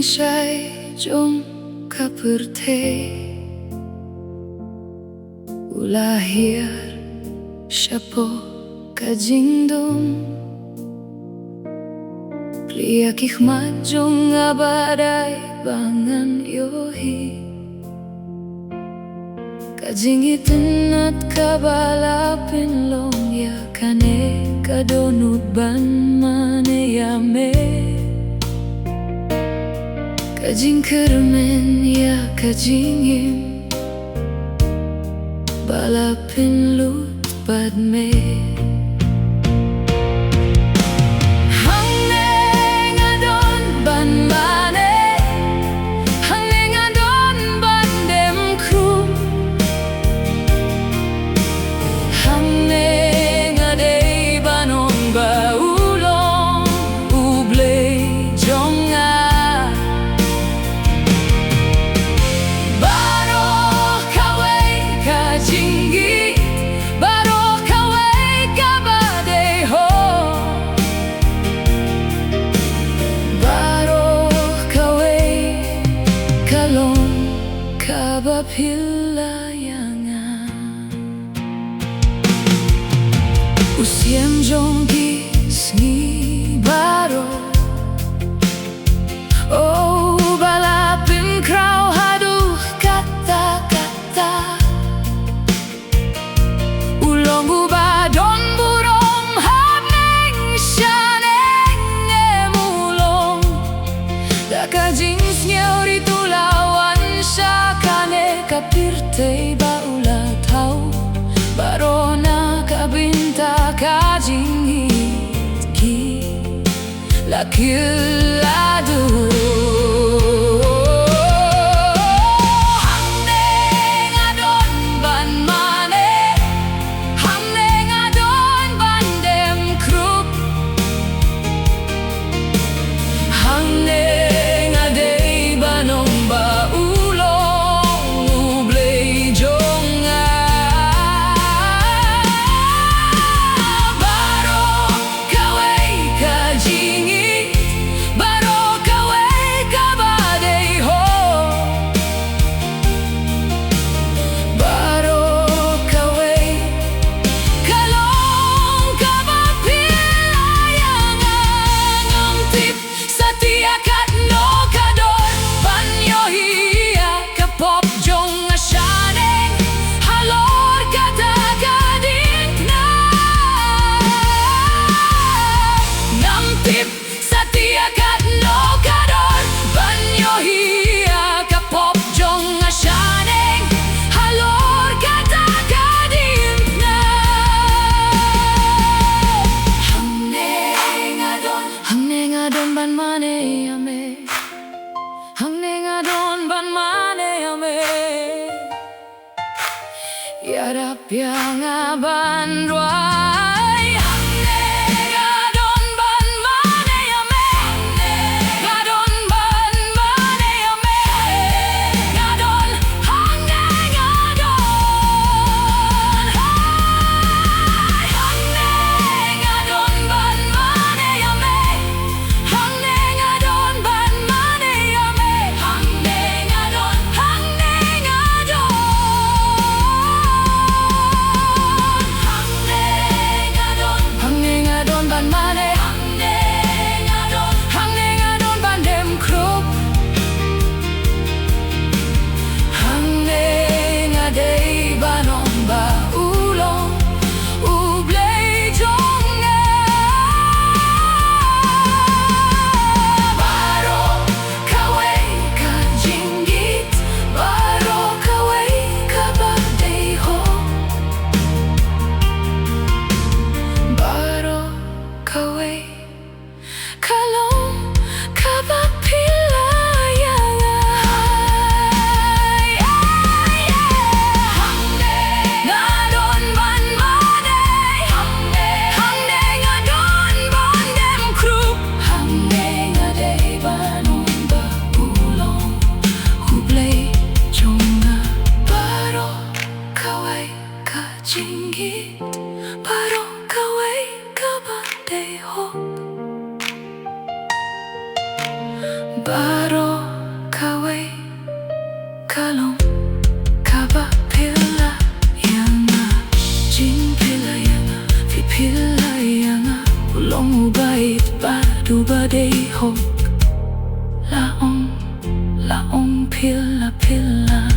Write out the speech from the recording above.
Syai jong kaperte ulahir siya po kajingdom Pliak hikmat jong abadai bangan yohi Kajingitin at kabalapin long ya kane kadonut ban maneyame Kajing kermen ya kajingim balapin lut padme Kabapilayangan Usiem jong gisngi baro Oh balapin kraw haduh kata-kata Ulong bubadon burong habneng syaneng emulong Dakajing snyori tulawan syakane kapirte baula tau barona kabinta kajingit ki lakil adu Yarap yang aban ruai Ngadon ban mane yame Ngadon ban mane yame Ngadon hangne ngadon Hangne ngadon ban mane yame Hangne ngadon ban mane yame Hangne ngadon 바로 ubait badu badai hok laong pila pila